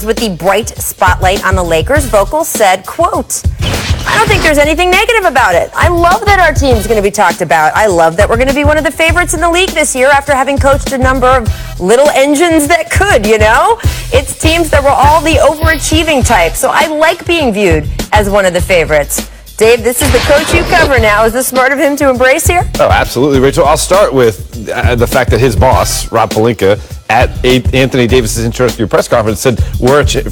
with the bright spotlight on the Lakers, vocals said, quote, "I don't think there's anything negative about it. I love that our team's going to be talked about. I love that we're going to be one of the favorites in the league this year after having coached a number of little engines that could, you know? It's teams that were all the overachieving type, so I like being viewed as one of the favorites." Dave, this is the coach you cover now. Is this smart of him to embrace here? Oh, absolutely, Rachel. I'll start with the fact that his boss, Rob Pelinka, at Anthony Davis's introductory press conference said,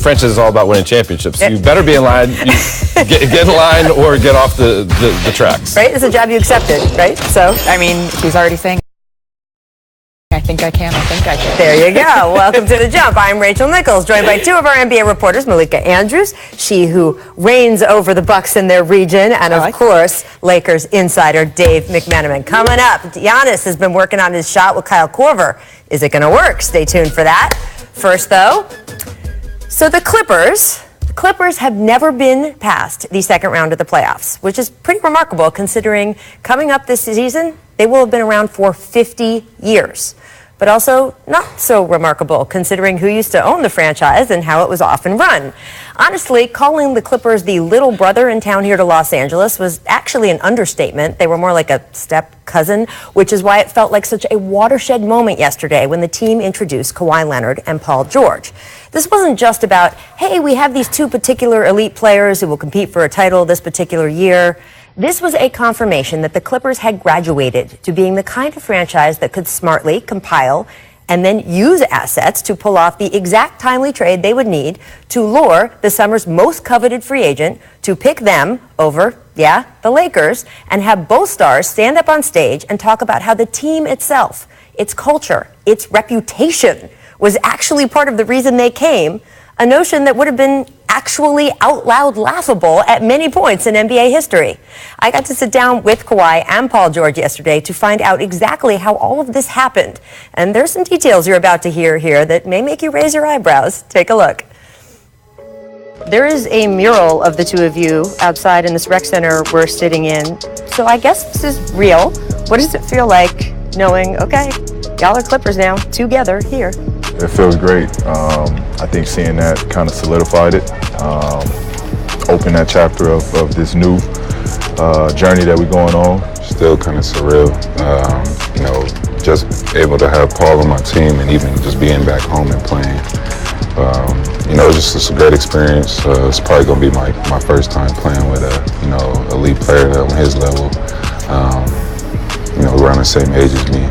franchise is all about winning championships. So you better be in line. Get in line or get off the tracks. Right? It's a job you accepted, right? So, I mean, he's already saying, I think I can. there you go. Welcome to The Jump. I'm Rachel Nichols, joined by two of our NBA reporters, Malika Andrews, she who reigns over the Bucks in their region, and of course, Lakers insider Dave McMenamin. Coming up, Giannis has been working on his shot with Kyle Korver. Is it going to work? Stay tuned for that. First, though, so the Clippers have never been past the second round of the playoffs, which is pretty remarkable considering coming up this season, they will have been around for 50 years. But also not so remarkable considering who used to own the franchise and how it was often run. Honestly, calling the Clippers the little brother in town here to Los Angeles was actually an understatement. They were more like a step cousin, which is why it felt like such a watershed moment yesterday when the team introduced Kawhi Leonard and Paul George. This wasn't just about, hey, we have these two particular elite players who will compete for a title this particular year. This was a confirmation that the Clippers had graduated to being the kind of franchise that could smartly compile and then use assets to pull off the exact timely trade they would need to lure the summer's most coveted free agent to pick them over, the Lakers, and have both stars stand up on stage and talk about how the team itself, its culture, its reputation was actually part of the reason they came, a notion that would have been actually out loud laughable at many points in NBA history. I got to sit down with Kawhi and Paul George yesterday to find out exactly how all of this happened. And there's some details you're about to hear here that may make you raise your eyebrows. Take a look. There is a mural of the two of you outside in this rec center we're sitting in. So I guess this is real. What does it feel like knowing, okay, y'all are Clippers now, together here? It feels great. I think seeing that kind of solidified it, opened that chapter of this new journey that we're going on. Still kind of surreal, just able to have Paul on my team and even just being back home and playing. It's a great experience. It's probably going to be my first time playing with a elite player on his level. Around the same age as me.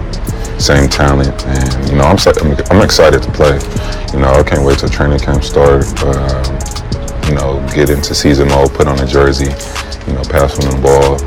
Same talent, and I'm excited to play. I can't wait till training camp start. Get into season mode, put on a jersey, pass on the ball.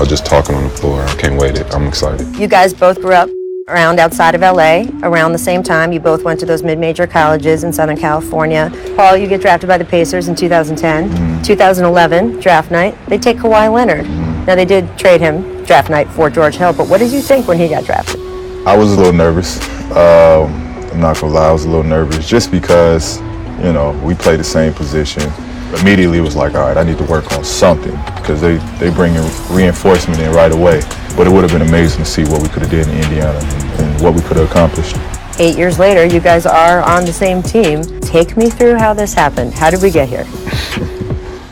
Just talking on the floor. I can't wait. I'm excited. You guys both grew up around outside of LA around the same time. You both went to those mid-major colleges in Southern California. Paul, you get drafted by the Pacers in 2010. 2011, draft night, they take Kawhi Leonard. Now, they did trade him draft night for George Hill, but what did you think when he got drafted? I was a little nervous. I'm not gonna lie, I was a little nervous just because, we play the same position. Immediately it was like, all right, I need to work on something because they bring in reinforcement in right away. But it would have been amazing to see what we could have did in Indiana and what we could have accomplished. 8 years later, you guys are on the same team. Take me through how this happened. How did we get here?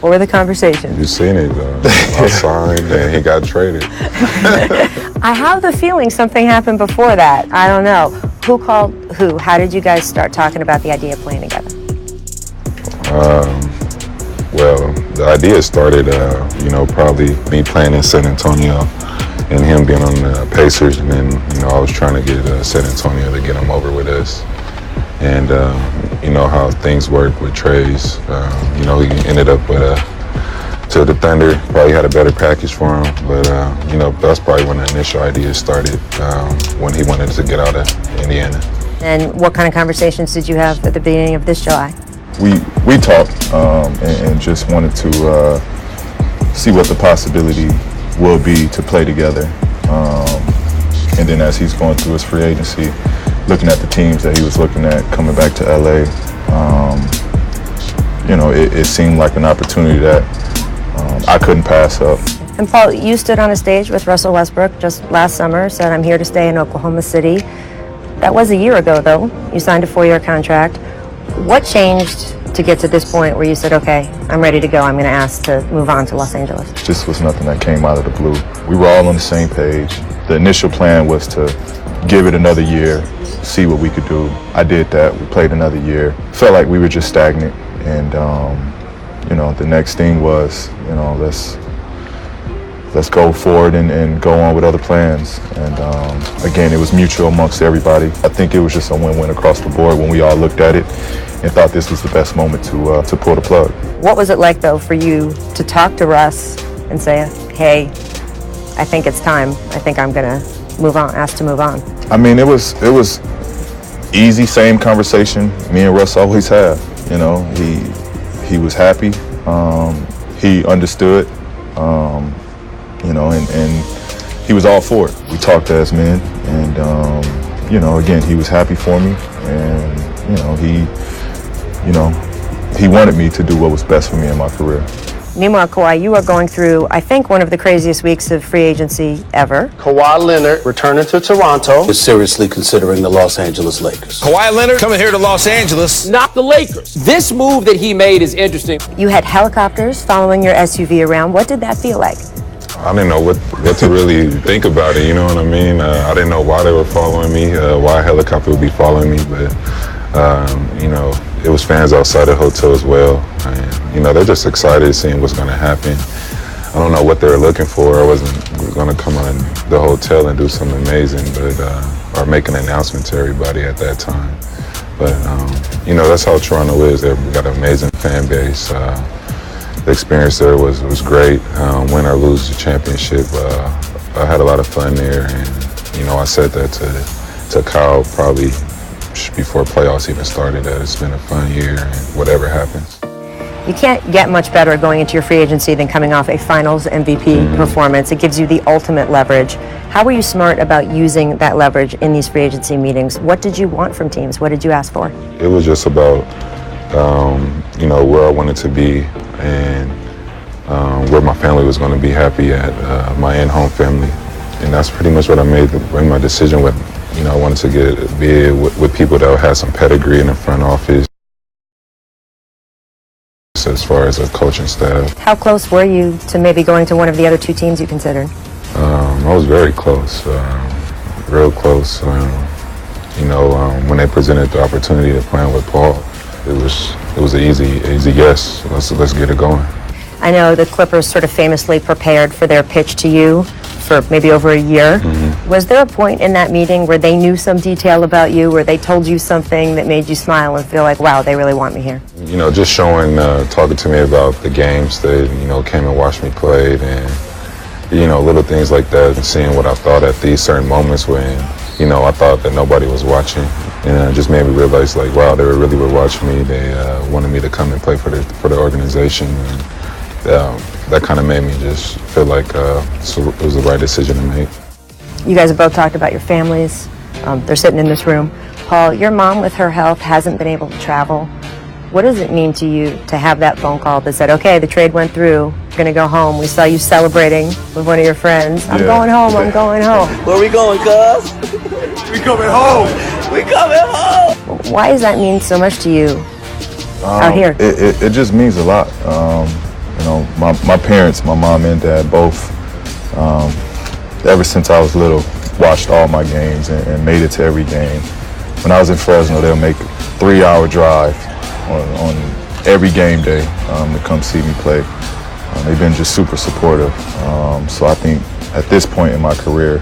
What were the conversations? You've seen it, I signed and he got traded. I have the feeling something happened before that. I don't know. Who called who? How did you guys start talking about the idea of playing together? Well, the idea started, probably me playing in San Antonio and him being on the Pacers. And then, I was trying to get San Antonio to get him over with us. And, how things work with trades. He ended up to the Thunder. Probably had a better package for him. But, that's probably when the initial idea started, when he wanted to get out of Indiana. And what kind of conversations did you have at the beginning of this July? We talked and just wanted to see what the possibility will be to play together. And then as he's going through his free agency, looking at the teams that he was looking at coming back to LA, it seemed like an opportunity that I couldn't pass up. And Paul, you stood on a stage with Russell Westbrook just last summer, said, I'm here to stay in Oklahoma City. That was a year ago, though. You signed a 4-year contract. What changed to get to this point where you said, okay, I'm ready to go, I'm going to ask to move on to Los Angeles? Just was nothing that came out of the blue. We were all on the same page. The initial plan was to give it another year, see what we could do. I did that. We played another year. Felt like we were just stagnant. And, you know, the next thing was, you know, let's go forward and go on with other plans. And again, it was mutual amongst everybody. I think it was just a win-win across the board when we all looked at it and thought this was the best moment to pull the plug. What was it like, though, for you to talk to Russ and say, hey, I think it's time. I think I'm going to move on, ask to move on? I mean, it was easy, same conversation me and Russ always have. You know, he was happy. He understood. You know, and he was all for it. We talked as men, and you know, again, he was happy for me, and you know, he wanted me to do what was best for me in my career. Meanwhile, Kawhi, you are going through, I think, one of the craziest weeks of free agency ever. Kawhi Leonard returning to Toronto is seriously considering the Los Angeles Lakers. Kawhi Leonard coming here to Los Angeles. Not the Lakers. This move that he made is interesting. You had helicopters following your SUV around. What did that feel like? I didn't know what to really think about it, you know what I mean? I didn't know why they were following me, why a helicopter would be following me, but, you know, it was fans outside the hotel as well. And, you know, they're just excited seeing what's going to happen. I don't know what they were looking for. I wasn't going to come on the hotel and do something amazing, but or make an announcement to everybody at that time. But, you know, that's how Toronto is. They've got an amazing fan base. The experience there was great. Win or lose the championship, I had a lot of fun there, and you know, I said that to Kyle probably before playoffs even started, that it's been a fun year, and whatever happens. You can't get much better going into your free agency than coming off a Finals MVP performance. It gives you the ultimate leverage. How were you smart about using that leverage in these free agency meetings? What did you want from teams? What did you ask for? It was just about you know, where I wanted to be, and where my family was going to be happy at, my in-home family, and that's pretty much what I made my decision with. You know, I wanted to be with people that had some pedigree in the front office as far as a coaching staff. How close were you to maybe going to one of the other two teams you considered? I was very close, real close. You know, when they presented the opportunity to play with Paul, it was an easy yes. Let's get it going. I know the Clippers sort of famously prepared for their pitch to you for maybe over a year. Was there a point in that meeting where they knew some detail about you, where they told you something that made you smile and feel like, wow, they really want me here? You know, just showing, talking to me about the games they, you know, came and watched me play, and, you know, little things like that, and seeing what I thought at these certain moments when, you know, I thought that nobody was watching. And it just made me realize, like, wow, they really were watching me. They wanted me to come and play for the organization. And that kind of made me just feel like it was the right decision to make. You guys have both talked about your families. They're sitting in this room. Paul, your mom with her health hasn't been able to travel. What does it mean to you to have that phone call that said, okay, the trade went through, we're going to go home. We saw you celebrating with one of your friends. I'm going home, I'm going home. Where we going, cuz? We coming home. We coming home. Why does that mean so much to you out here? It just means a lot. You know, my parents, my mom and dad, both, ever since I was little, watched all my games and made it to every game. When I was in Fresno, they'll make a 3-hour drive on every game day to come see me play. They've been just super supportive. So I think at this point in my career,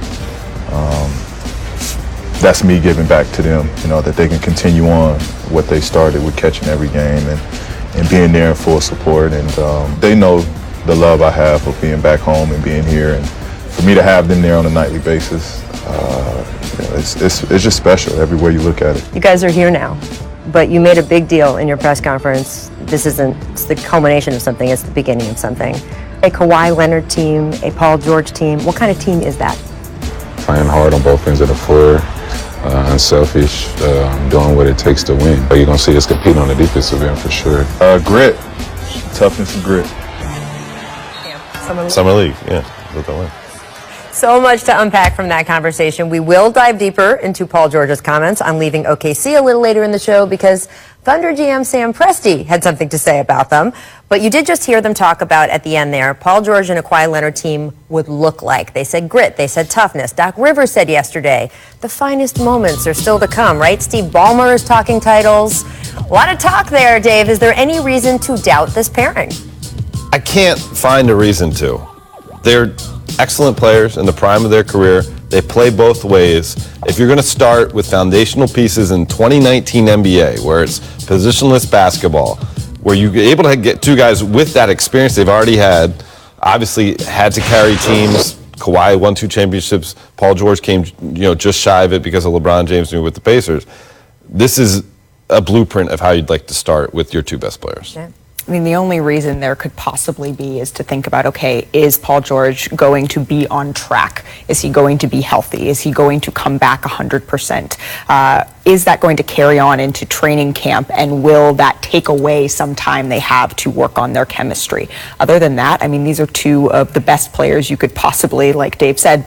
that's me giving back to them, you know, that they can continue on what they started with catching every game and being there in full support. And they know the love I have for being back home and being here. And for me to have them there on a nightly basis, you know, it's just special everywhere you look at it. You guys are here now, but you made a big deal in your press conference. It's the culmination of something, it's the beginning of something. A Kawhi Leonard team, a Paul George team, what kind of team is that? Playing hard on both ends of the floor, unselfish, doing what it takes to win. You're going to see us compete on the defensive end for sure. Grit, toughness and grit. Summer League, yeah. Let that win. So much to unpack from that conversation. We will dive deeper into Paul George's comments on leaving OKC a little later in the show because Thunder GM Sam Presti had something to say about them. But you did just hear them talk about at the end there, Paul George and a Kawhi Leonard team would look like. They said grit, they said toughness. Doc Rivers said yesterday, the finest moments are still to come, right? Steve Ballmer is talking titles. A lot of talk there, Dave. Is there any reason to doubt this pairing? I can't find a reason to. They're excellent players in the prime of their career. They play both ways. If you're going to start with foundational pieces in 2019 NBA, where it's positionless basketball, where you're able to get two guys with that experience they've already had, obviously had to carry teams. Kawhi won 2 championships. Paul George came, just shy of it because of LeBron James with the Pacers. This is a blueprint of how you'd like to start with your 2 best players. Yeah. I mean, the only reason there could possibly be is to think about, okay, is Paul George going to be on track? Is he going to be healthy? Is he going to come back 100%? Is that going to carry on into training camp, and will that take away some time they have to work on their chemistry? Other than that, I mean, these are 2 of the best players you could possibly, like Dave said,